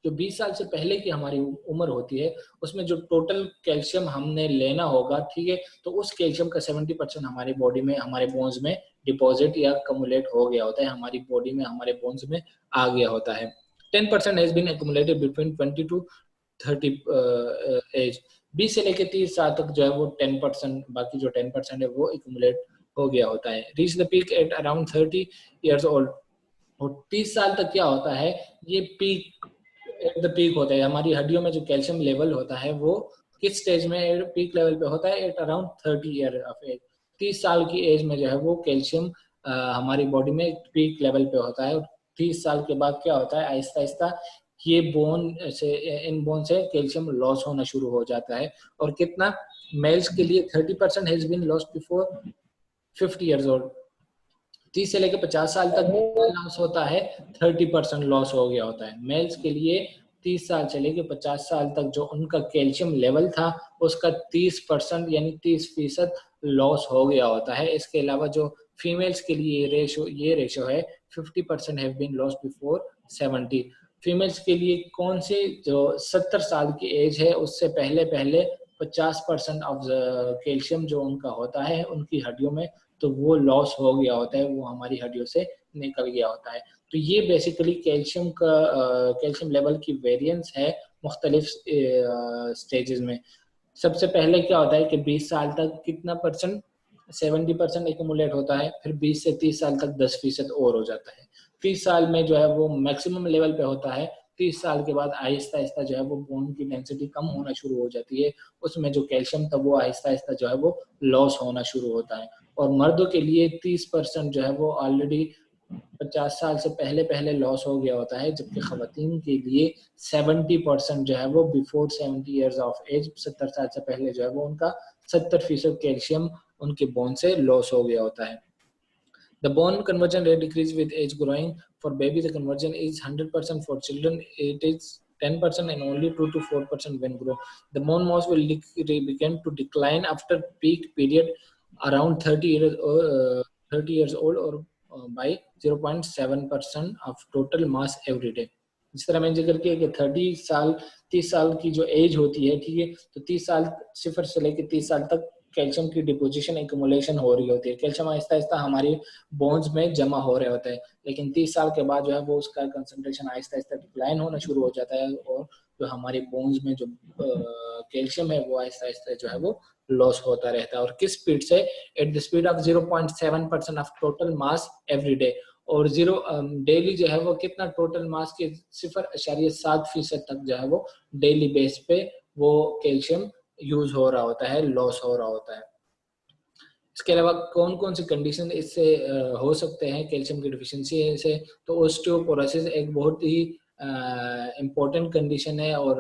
जो 20 साल से पहले की हमारी उम्र होती है उसमें जो टोटल कैल्शियम हमने लेना होगा ठीक है, तो उस कैल्शियम का 70% हमारी बॉडी में, हमारे बोन्स में डिपॉजिट या कम्युलेट हो गया होता है, हमारी बॉडी में, हमारे बोन्स में आ गया होता है. 10% has been accumulated between 20 to 30 age. 20 से लेकर 30 साल तक जो है वो 10%, बाकी जो 10% है वो एक्यूमुलेट हो गया होता है. Reach the peak at around 30 years old. और 30 साल तक क्या होता है, ये पीक एट द पीक होता है. हमारी हड्डियों में जो कैल्शियम लेवल होता है वो किस स्टेज में पीक लेवल पे होता है, at around 30 year of age. 30 साल की एज में जो है वो कैल्शियम हमारी बॉडी में पीक लेवल पे होता है. और 30 साल के बाद क्या होता है, आहिस्ता आहिस्ता ये इन बोन से कैल्शियम लॉस होना शुरू हो जाता है. और कितना, मेल्स के लिए 30% has been lost before 50 years old. 30 से लेकर 50 साल तक लॉस होता है, 30% लॉस हो गया होता है. मेल्स के लिए 30 साल से लेकर 50 साल तक जो उनका कैल्शियम लेवल था उसका 30% यानी 30% लॉस हो गया होता है. इसके अलावा जो फीमेल्स के लिए ये रेशो है 50% have been lost before 70. Females के लिए कौन से, जो 70 साल की एज है उससे पहले 50% ऑफ कैल्शियम जो उनका होता है उनकी हड्डियों में, तो वो लॉस हो गया होता है, वो हमारी हड्डियों से निकल गया होता है. तो ये बेसिकली कैल्शियम लेवल की वेरिएंस है मुख्तलिफ स्टेजेस में. सबसे पहले क्या होता है कि 20 साल तक कितना परसेंट, 70% एक्यूमुलेट होता है. फिर 20 से 30 साल तक 10% और हो जाता है. 30 साल में जो है वो मैक्सिमम लेवल पे होता है. 30 साल के बाद आहिस्ता आहिस्ता जो है वो बोन की डेंसिटी कम होना शुरू हो जाती है, उसमें जो कैल्शियम था वो आहिस्ता आहिस्ता जो है वो लॉस होना शुरू होता है. और मर्दों के लिए 30% जो है वो ऑलरेडी 50 साल से पहले लॉस हो गया होता है, जबकि खवातीन के लिए 70% जो है वो बिफोर 70 इयर्स ऑफ एज, 70 साल से पहले जो है वो उनका 70% कैल्शियम उनके बोन से लॉस हो गया होता है. The bone conversion rate decrease with age growing. For baby, the conversion is 100%. For children, it is 10% and only 2 to 4% when grow. The bone mass will begin to decline after peak period around 30 years old or by 0.7% of total mass every day. जिस तरह मैंने जिक्र किया कि 30 साल की जो as होती है ठीक है, तो 30 साल 0 से लेकर 30 साल तक कैल्शियम की डिपोजिशन एक्यूमुलेशन हो रही होती है. कैल्शियम आहिस्ता आहिस्ता हमारी बोन्स में जमा हो रहे होते हैं, लेकिन 30 साल के बाद जो है वो उसका कंसंट्रेशन आहिस्ता आहिस्ता डिक्लाइन होना शुरू हो जाता है, और जो हमारे बोन्स में जो कैल्शियम है वो आहिस्ता आहिस्ता जो है वो लॉस होता रहता है. और किस स्पीड से, at the speed of 0.7% of total mass every day. और डेली जो है वो कितना, टोटल मास के 0.7% तक जो है वो डेली बेस पे वो कैल्शियम यूज हो रहा होता है, लॉस हो रहा होता है. इसके अलावा कौन कौन सी कंडीशन इससे हो सकते हैं कैल्शियम की डिफिशियंसी से, तो ऑस्टियोपोरोसिस एक बहुत ही इम्पोर्टेंट कंडीशन है और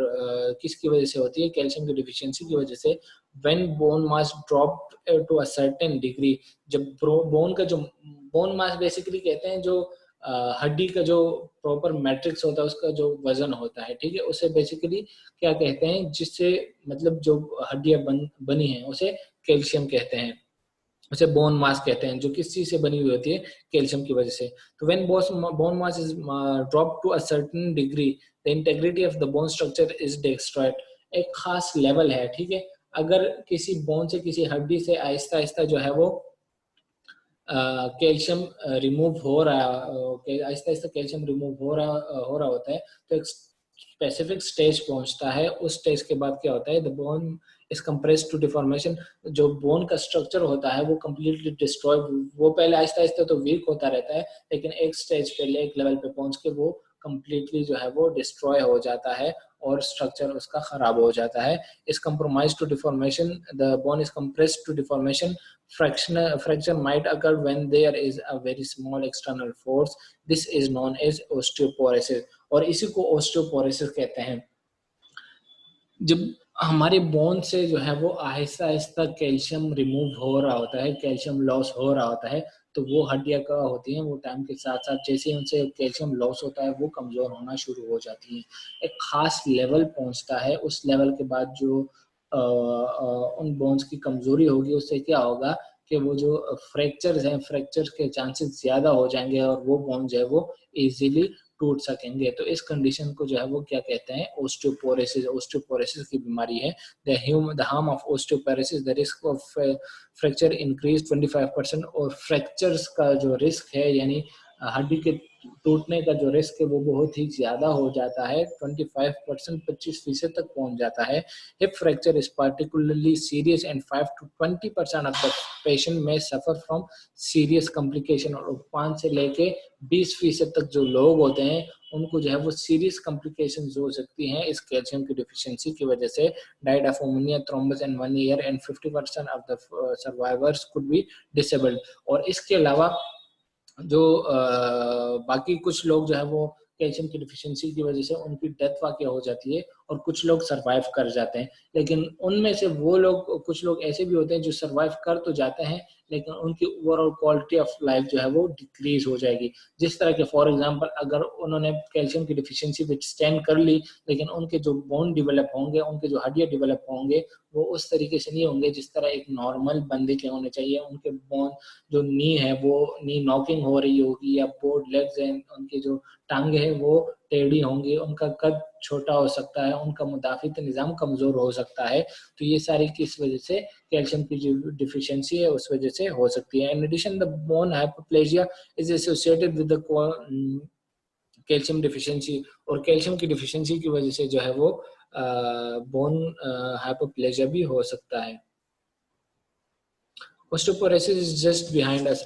किसकी वजह से होती है, कैल्शियम की डिफिशियंसी की वजह से. When bone mass drop to a certain degree, जब बोन मास बेसिकली कहते हैं जो हड्डी का जो प्रॉपर मैट्रिक्स होता है उसका जो वजन होता है, ठीक है, उसे बेसिकली क्या कहते हैं, जिससे मतलब जो हड्डियां बनी हैं उसे कैल्शियम कहते हैं, उसे बोन मास कहते हैं, जो किस चीज से बनी हुई होती है, कैल्शियम की वजह से. तो when bone mass is drop to a certain degree the integrity of the bone structure is destroyed. एक खास लेवल है, ठीक है, अगर किसी बोन से किसी हड्डी से आहिस्ता आहिस्ता जो है वो कैल्शियम रिमूव हो रहा आहिस्ता आहिस्ता कैल्शियम रिमूव हो रहा होता है, तो एक स्पेसिफिक स्टेज पहुंचता है. उस स्टेज के बाद क्या होता है, the bone is compressed to deformation. जो बोन का स्ट्रक्चर होता है वो कंप्लीटली डिस्ट्रॉय, वो पहले आहिस्ता आहिस्ता तो वीक होता रहता है, लेकिन एक स्टेज पे एक लेवल पे पहुंच के वो कंप्लीटली जो है वो डिस्ट्रॉय हो जाता है और स्ट्रक्चर उसका खराब हो जाता है. Is compromise to deformation, the bone is compressed to deformation. Fracture might occur when there is a very small external force. This is known as osteoporosis. और इसी को osteoporosis कहते हैं. जब हमारे बोन से जो है वो आहिस्ता आहिस्ता कैल्शियम रिमूव हो रहा होता है, कैल्शियम लॉस हो रहा होता है, तो वो हड्डियां क्या होती हैं, वो टाइम के साथ साथ जैसे ही उनसे कैल्शियम लॉस होता है वो कमजोर होना शुरू हो जाती हैं. एक खास लेवल पहुंचता है, उस लेवल के बाद जो उन बोन्स की कमजोरी होगी, उससे क्या होगा कि वो जो फ्रैक्चर्स हैं, फ्रैक्चर के चांसेस ज्यादा हो जाएंगे और वो बोन जो है वो इजीली टूट सकेंगे. तो इस कंडीशन को जो है वो क्या कहते हैं, ओस्टियोपोरोसिस. ओस्टियोपोरोसिस की बीमारी है. The harm of osteoporosis, the risk of fracture increase 25%. और फ्रैक्चर्स का जो रिस्क है, यानी हड्डी के टूटने का जो रिस्क है वो बहुत ही ज्यादा हो जाता है. 25%, 25% तक पहुंच जाता है. Hip fracture is particularly serious and 5 to 20% of the patient में सफर फ्रॉम सीरियस कॉम्प्लिकेशन. और 5 से लेके 20% तक जो लोग होते हैं उनको जो है वो सीरियस कॉम्प्लिकेशंस हो सकती हैं इस कैल्शियम की डिफिशियंसी की वजह से. Died of ammonia thrombus in 1 year and 50% of the survivors could be disabled. और इसके अलावा जो बाकी कुछ लोग जो है वो कैल्शियम की डिफिशियंसी की वजह से उनकी डेथ वाकई हो जाती है और कुछ लोग सरवाइव कर जाते हैं. लेकिन उनमें से वो लोग, कुछ लोग ऐसे भी होते हैं जो सरवाइव कर तो जाते हैं लेकिन उनकी ओवरऑल क्वालिटी ऑफ लाइफ जो है वो डिक्रीज हो जाएगी. जिस तरह के फॉर एग्जांपल अगर उन्होंने कैल्शियम की डिफिशियंसी विथस्टैंड कर ली, लेकिन उनके जो बोन डेवलप होंगे, उनके जो हड्डियां डेवलप होंगे, वो उस तरीके से नहीं होंगे जिस तरह एक नॉर्मल बंदे के होने चाहिए. उनके बोन जो नी है वो नी नॉकिंग हो रही होगी, या बोर्ड लेग्स हैं, उनके जो टांगे हैं वो टेढ़ी होंगी, उनका कद छोटा हो सकता है, उनका मुदाफित निज़ाम कमजोर हो सकता है. तो ये सारी किस वजह से, कैल्शियम की जो डिफिशियंसी है उस वजह से हो सकती है. In addition the bone hypoplasia is associated with the calcium deficiency. और कैल्शियम की डिफिशियंसी की वजह से जो है वो बोन हाइपोप्लेजिया भी हो सकता है. Osteoporosis is just behind us.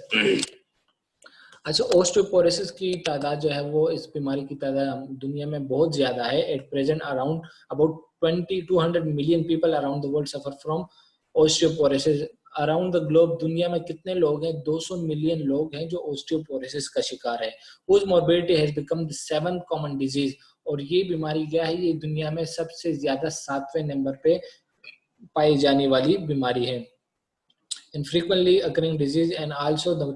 अच्छा, ओस्टियोपोरोसिस की तादाद जो है वो, इस बीमारी की तादाद दुनिया में बहुत ज्यादा है. At present around about 200 million people around the world suffer from osteoporosis. Around the globe दुनिया में कितने लोग हैं? 200 मिलियन लोग हैं जो ओस्टियोपोरोसिस का शिकार है. Whose morbidity has become the 7th common disease. और ये बीमारी क्या है? ये दुनिया में सबसे ज्यादा 7वें नंबर पे पाई जाने वाली बीमारी है. Infrequently occurring disease, and also the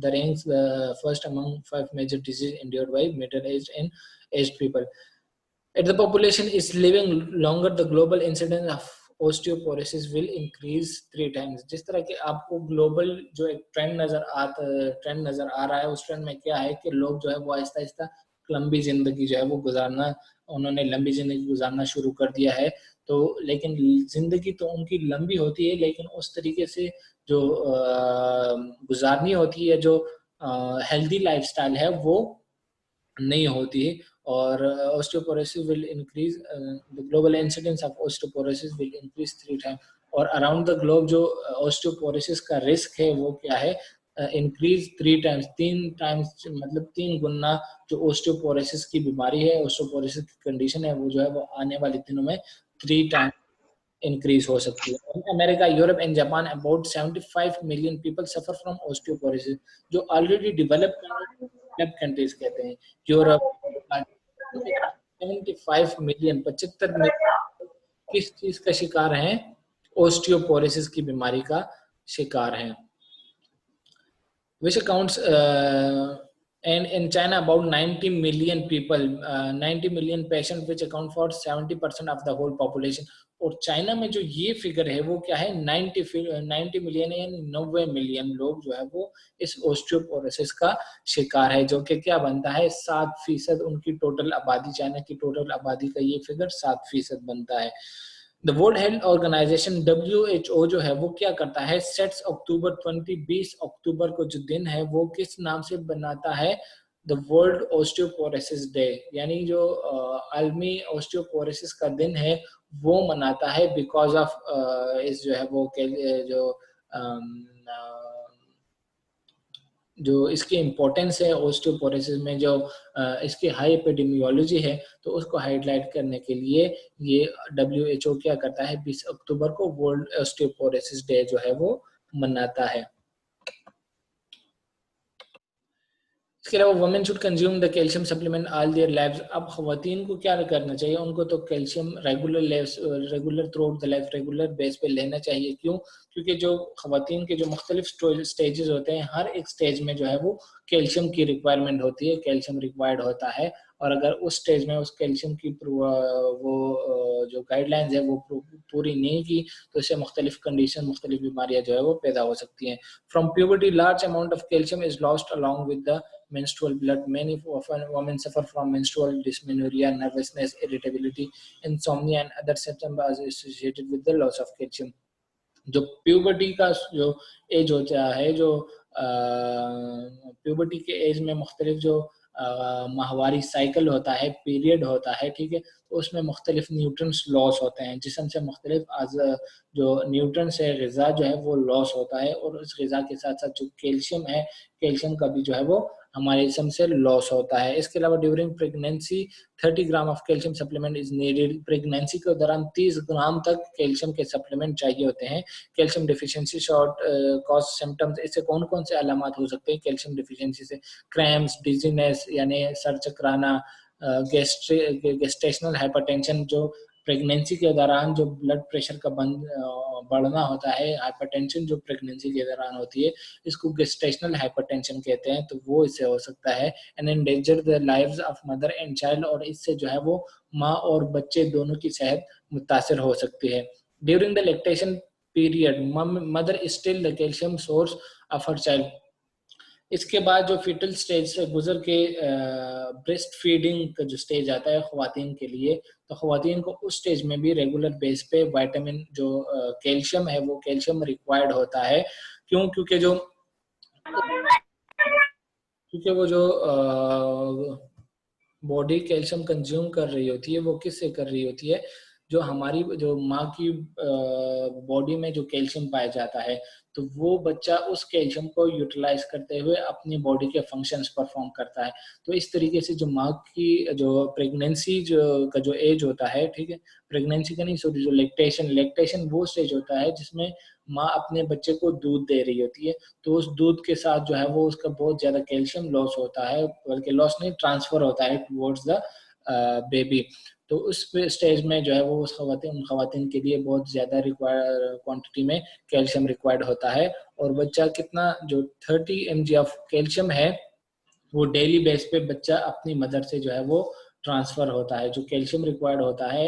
ranks first among 5 major diseases endured by middle-aged and aged people. As the population is living longer, the global incidence of osteoporosis will increase 3 times. जिस तरह के आपको global जो एक trend नजर आ रहा है, उस ट्रेंड में क्या है कि लोग जो है वो आहिस्ता आहिस्ता लंबी जिंदगी जो है वो उन्होंने लंबी जिंदगी गुजारना शुरू कर दिया है. तो लेकिन जिंदगी तो उनकी लंबी होती है, लेकिन उस तरीके से जो गुजारनी होती है, जो हेल्दी लाइफस्टाइल है, वो नहीं होती है. और osteoporosis will increase, the global incidence of osteoporosis will increase 3 times. और अराउंड द ग्लोब जो osteoporosis का रिस्क है वो क्या है? इंक्रीज 3 times, 3 times मतलब 3 गुना जो osteoporosis की बीमारी है, osteoporosis की कंडीशन है, वो जो है वो आने वाले दिनों में 3 times इंक्रीज हो सकती है. In America, Europe and Japan, about 75 million people suffer from osteoporosis. जो ऑलरेडी डेवलप्ड कंट्रीज कहते हैं, यूरोप, 75 मिलियन 75 मिलियन किस चीज का शिकार हैं? ओस्टियोपोरोसिस की बीमारी का शिकार हैं. Which accounts and in China about 90 million people, 90 million patients which account for 70% of the whole population. और चाइना में जो ये फिगर है वो क्या है, 90 मिलियन यानी 90 मिलियन लोग जो है वो इस ओस्टियोपोरोसिस का शिकार है, जो कि क्या बनता है 7% उनकी टोटल आबादी, चाइना की टोटल आबादी का ये फिगर 7% बनता है. The World Health Organization WHO जो है वो क्या करता है, सेट्स अक्टूबर 20 अक्टूबर को जो दिन है वो किस नाम से बनाता है, द वर्ल्ड ओस्टियोपोरोसिस डे, यानी जो आलमी ओस्टियोपोरोसिस का दिन है वो मनाता है बिकॉज ऑफ इस जो है वो जो इसकी इम्पोर्टेंस है ओस्टियोपोरोसिस में, जो इसकी हाई एपिडेमियोलॉजी है, तो उसको हाईलाइट करने के लिए ये WHO क्या करता है 20 अक्टूबर को वर्ल्ड ओस्टियोपोरोसिस डे जो है वो मनाता है. इसके अलावा women should consume the calcium supplement all their lives. अब खवातीन को क्या करना चाहिए, उनको तो calcium regular through out the life, regular base पे लेना चाहिए. क्यों? क्योंकि जो खवातीन के जो मुख्तलिफ स्टेजेस होते हैं, हर एक स्टेज में जो है वो कैल्शियम की रिक्वायरमेंट होती है, कैल्शियम रिक्वायर्ड होता है. और अगर उस स्टेज में उस कैल्शियम की वो जो गाइडलाइंस है वो पूरी नहीं की तो इससे मुख्तलिफ कंडीशन, मुख्तलिफ बीमारियां जो है वो पैदा हो सकती हैं. From puberty large amount of calcium is lost along with the menstrual blood. Many women suffer from menstrual dysmenorrhea, nervousness, irritability, insomnia and other symptoms are associated with the loss of calcium. जो puberty का जो as होता है, जो puberty के as में मुख्तलिफ जो माहवारी साइकिल होता है, पीरियड होता है, ठीक है, तो उसमें मुख्तलिफ न्यूट्रंस लॉस होते हैं, जिसम से मुख्तलिफ जो न्यूट्रंस है, ग़िज़ा जो है वो लॉस होता है. और उस ग़िज़ा के साथ साथ जो कैल्शियम है, कैल्शियम का भी जो है वो हमारे जिस्म से लॉस होता है. इसके अलावा during pregnancy 30 gram of calcium supplement is needed. Pregnancy के दौरान 30 ग्राम तक कैल्शियम के सप्लीमेंट चाहिए होते हैं. Calcium deficiency short cause symptoms, इससे कौन कौन से अलामात हो सकते हैं कैल्शियम डिफिशिएंसी से? क्रैम्प्स, डिजीनेस यानी सर चकराना, गेस्टेशनल हाइपरटेंशन, जो प्रेगनेंसी के दौरान जो ब्लड प्रेशर का बढ़ना होता है, हाइपरटेंशन जो प्रेगनेंसी के दौरान होती है, इसको गेस्टेशनल हाइपरटेंशन कहते हैं, तो वो इससे हो सकता है. And endanger the lives of mother and child, और इससे जो है वो माँ और बच्चे दोनों की सेहत मुतासिर हो सकती है. During the lactation period mother is still the calcium source of her child. इसके बाद जो फीटल स्टेज से गुजर के ब्रेस्ट फीडिंग का जो स्टेज आता है ख्वातीन के लिए, तो ख्वातीन को उस स्टेज में भी रेगुलर बेस पे विटामिन जो कैल्शियम है वो कैल्शियम रिक्वायर्ड होता है. क्यों? क्योंकि वो जो बॉडी कैल्शियम कंज्यूम कर रही होती है वो किससे कर रही होती है, जो हमारी जो माँ की बॉडी में जो कैल्शियम पाया जाता है, तो वो बच्चा उस कैल्शियम को यूटिलाइज करते हुए अपनी बॉडी के फंक्शंस परफॉर्म करता है. तो इस तरीके से जो माँ की जो प्रेगनेंसी का जो एज होता है, ठीक है, प्रेगनेंसी का नहीं सॉरी, जो लैक्टेशन वो स्टेज होता है जिसमें माँ अपने बच्चे को दूध दे रही होती है. तो उस दूध के साथ जो है वो उसका बहुत ज्यादा कैल्शियम लॉस होता है, बल्कि लॉस नहीं, ट्रांसफर होता है टुवर्ड्स द बेबी. तो उस स्टेज में जो है वो उन खवातीन के लिए बहुत ज़्यादा क्वांटिटी में कैल्शियम रिक्वायर्ड होता है. और बच्चा कितना, जो 30 mg ऑफ कैल्शियम है वो डेली बेस पे बच्चा अपनी मदर से जो है वो ट्रांसफ़र होता है. जो कैल्शियम रिक्वायर्ड होता है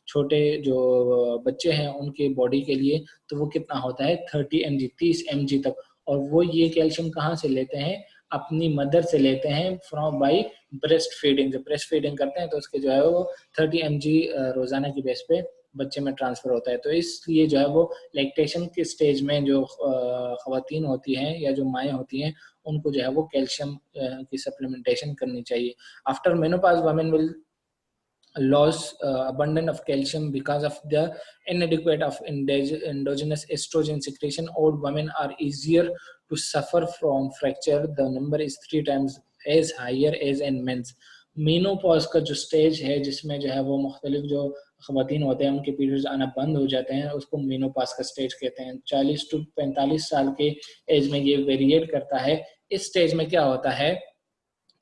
छोटे जो बच्चे हैं उनके बॉडी के लिए, तो वो कितना होता है 30 mg तक. और वो ये कैल्शियम कहाँ से लेते हैं? अपनी मदर से लेते हैं फ्रॉम बाई ब्रेस्ट फीडिंग. जब ब्रेस्ट फीडिंग करते हैं तो उसके जो है वो 30 mg रोजाना की बेस पे बच्चे में ट्रांसफर होता है. तो इसलिए जो है वो लैक्टेशन के स्टेज में जो खवातीन होती हैं या जो माएँ होती हैं उनको जो है वो कैल्शियम की सप्लीमेंटेशन करनी चाहिए. After menopause women will lose abundance of calcium because of the inadequate of endogenous estrogen secretion. Old women are easier to suffer from fracture. The number is 3 times as higher as in men's. Menopause का जो stage है जिसमें जो है वो मुख्तलिफ जो खवातीन होते हैं उनके पीरियड्स आना बंद हो जाते हैं, उसको मेनोपॉज का स्टेज कहते हैं. 40 to 45 साल के एज में ये वेरिएट करता है. इस स्टेज में क्या होता है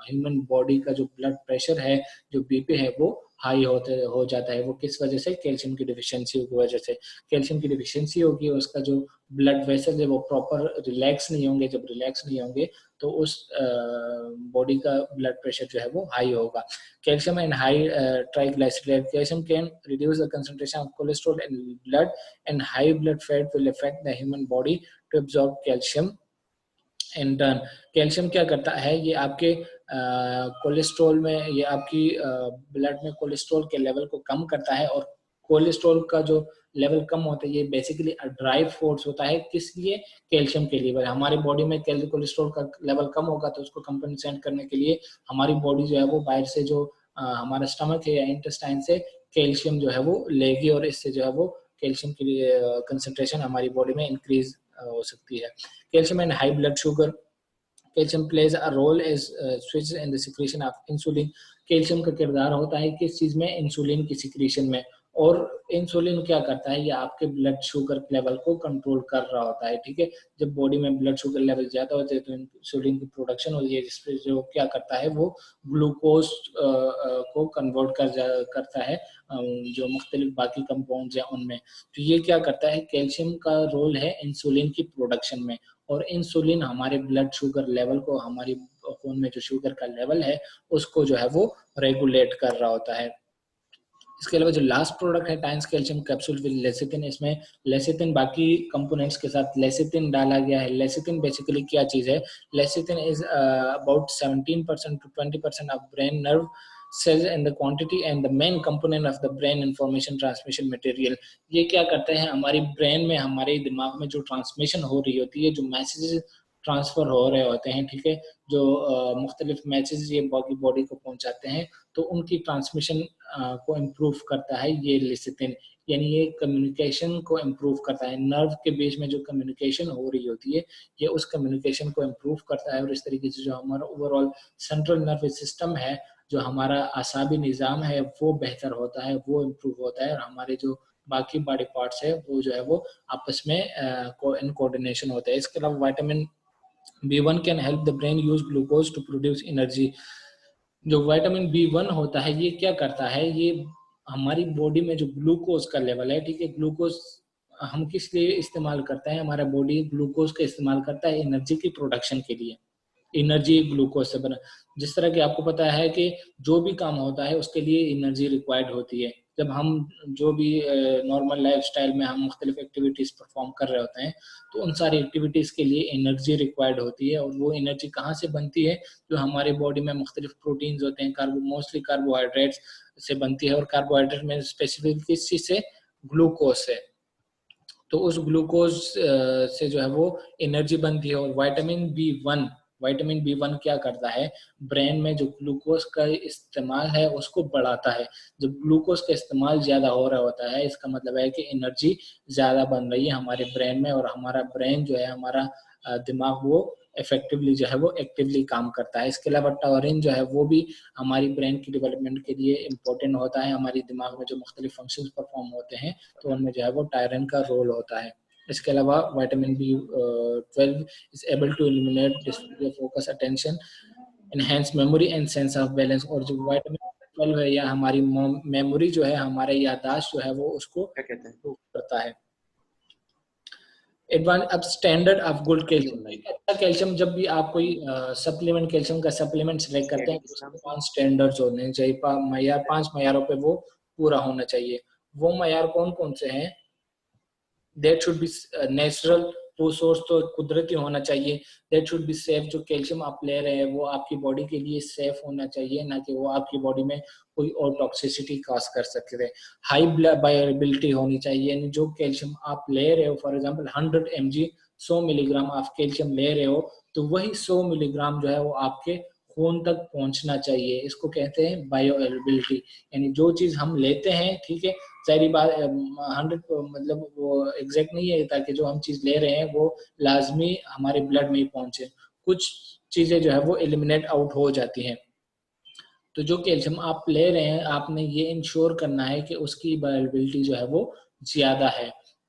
ह्यूमन बॉडी का जो ब्लड प्रेशर है, जो बीपी है, वो हाई हो जाता है। वो किस वजह से? कैल्शियम की डिफिशियंसी की वजह से। कैल्शियम की डिफिशियंसी होगी, उसका जो ब्लड वेसल है वो प्रॉपर रिलैक्स नहीं होंगे। जब रिलैक्स नहीं होंगे तो उस बॉडी का ब्लड प्रेशर जो है वो हाई होगा। Calcium and high triglyceride, calcium can reduce the concentration of cholesterol in blood and high blood fat will affect the human body to absorb calcium in turn. Calcium क्या करता है? ये आपके cholesterol में, ये आपकी ब्लड में कोलेस्ट्रॉल के लेवल को कम करता है। और कोलेस्ट्रॉल का जो लेवल कम होता है, ये बेसिकली ड्राइव फोर्स होता है। किस लिए? कैल्शियम के लिए। हमारी बॉडी में कोलेस्ट्रॉल का लेवल कम होगा तो उसको कंपनसेट करने के लिए हमारी बॉडी जो है वो बाहर से जो हमारा स्टमक है या इंटेस्टाइन से कैल्शियम जो है वो लेगी, और इससे जो है वो कैल्शियम की कंसंट्रेशन हमारी बॉडी में इंक्रीज हो सकती है। Calcium and high blood sugar, calcium plays a role as switch in the secretion of insulin. Calcium का किरदार होता है किस चीज में? इंसुलिन की सिक्रीशन में। और इंसुलिन क्या करता है? ये आपके ब्लड शुगर लेवल को कंट्रोल कर रहा होता है, ठीक है। जब बॉडी में ब्लड शुगर लेवल ज्यादा होते हैं तो इंसुलिन की प्रोडक्शन होती है, जिसपे जो क्या करता है वो ग्लूकोज को कन्वर्ट करता है जो मुख्तलिफ बाकी कंपाउंड्स हैं उनमें। तो ये क्या करता है? कैल्शियम का रोल है इंसुलिन की प्रोडक्शन में। और इंसुलिन हमारे ब्लड शुगर लेवल को, हमारी खून में जो शुगर का लेवल है उसको जो है वो रेगुलेट कर रहा होता है। इसके अलावा जो लास्ट प्रोडक्ट है times calcium capsule with lecithin, इसमें लेसिथिन बाकी कंपोनेंट्स के साथ लेसिथिन डाला गया है। लेसिथिन बेसिकली क्या चीज है? Lecithin is about 17% to 20% of brain nerve cells and the quantity and the main component of the brain information transmission material। ये क्या करते हैं? हमारी ब्रेन में, हमारे दिमाग में जो ट्रांसमिशन हो रही होती है, जो मैसेजेस ट्रांसफर हो रहे होते हैं, ठीक है, जो मुख्तलिफ मैसेजेस ये बॉडी को पहुंचाते हैं, तो उनकी ट्रांसमिशन को इम्प्रूव करता है ये लेसिथिन। यानी ये कम्युनिकेशन को इम्प्रूव करता है। नर्व के बीच में जो कम्युनिकेशन हो रही होती है, ये उस कम्युनिकेशन को इम्प्रूव करता है। और इस तरीके से जो हमारा ओवरऑल सेंट्रल नर्वस सिस्टम है, जो हमारा आसाबी निज़ाम है, वो बेहतर होता है, वो इम्प्रूव होता है। और हमारे जो बाकी बॉडी पार्ट्स है वो जो है वो आपस में इन कोऑर्डिनेशन होता है। इसके अलावा vitamin B1 can help the brain use glucose to produce energy. जो विटामिन B1 होता है, ये क्या करता है? ये हमारी बॉडी में जो ग्लूकोज का लेवल है, ठीक है, ग्लूकोज हम किस लिए इस्तेमाल करते हैं? हमारा बॉडी ग्लूकोज का इस्तेमाल करता है एनर्जी की प्रोडक्शन के लिए। एनर्जी ग्लूकोज से बना, जिस तरह कि आपको पता है कि जो भी काम होता है उसके लिए एनर्जी रिक्वायर्ड होती है। जब हम जो भी नॉर्मल लाइफ स्टाइल में हम मुख्तलिफ एक्टिविटीज़ परफॉर्म कर रहे होते हैं, तो उन सारी एक्टिविटीज़ के लिए एनर्जी रिक्वायर्ड होती है। और वो एनर्जी कहाँ से बनती है? जो हमारे बॉडी में मुख्तलिफ प्रोटीन्स होते हैं, मोस्टली कार्बोहाइड्रेट्स से बनती है। और कार्बोहाइड्रेट में स्पेसिफिक किस चीज़ से? ग्लूकोज से। तो उस ग्लूकोज से जो है वो एनर्जी बनती है। और विटामिन बी वन क्या करता है? ब्रेन में जो ग्लूकोज का इस्तेमाल है उसको बढ़ाता है। जब ग्लूकोज का इस्तेमाल ज़्यादा हो रहा होता है, इसका मतलब है कि एनर्जी ज़्यादा बन रही है हमारे ब्रेन में, और हमारा ब्रेन जो है, हमारा दिमाग, वो इफेक्टिवली जो है वो एक्टिवली काम करता है। इसके अलावा टॉरिन जो है वो भी हमारी ब्रेन की डेवलपमेंट के लिए इम्पोर्टेंट होता है। हमारी दिमाग में जो मुख्तलिफ फंक्शंस परफॉर्म होते हैं तो उनमें जो है वो टायरन का रोल होता है। इसके अलावा vitamin B12 is able to eliminate dysphagia, focus, attention, enhance memory and sense of balance। और जो विटामिन B12 है, या हमारी मेमोरी जो है, हमारे याददाश्त जो है वो उसको क्या कहते हैं? improve करता है। एडवांस अब स्टैंडर्ड ऑफ गुड कैल्शियम, अच्छा कैल्शियम, जब भी आप कोई सप्लीमेंट, कैल्शियम का सप्लीमेंट सेलेक्ट करते हैं, उसके 5 स्टैंडर्ड्स होने चाहिए, मैयार, 5 मैयारों पे वो पूरा होना चाहिए। वो मैयार कौन कौन से हैं? That should be नेचुरल, वो सोर्स तो कुदरती होना चाहिए। That should be safe, जो कैल्शियम आप ले रहे हैं वो आपकी बॉडी के लिए सेफ होना चाहिए, ना कि वो आपकी बॉडी में कोई और टॉक्सिसिटी कॉज कर सकते हैं। हाई बायोअवेलेबिलिटी होनी चाहिए, यानी जो कैल्शियम आप ले रहे हो, फॉर एग्जांपल 100 mg 100 मिलीग्राम आप कैल्शियम ले रहे हो, तो वही 100 मिलीग्राम जो है वो आपके खून तक पहुंचना चाहिए। इसको कहते हैं बायोअवेलेबिलिटी। यानी जो चीज हम लेते हैं, ठीक है, सारी बात 100 मतलब वो एग्जैक्ट नहीं है, ताकि जो हम चीज ले रहे हैं वो लाजमी हमारे ब्लड में ही पहुंचे। कुछ चीजें जो है वो एलिमिनेट आउट हो जाती हैं। तो जो कैल्शियम आप ले रहे हैं, आपने ये इंश्योर करना है कि उसकी बायोअवेलेबिलिटी जो है वो ज्यादा है।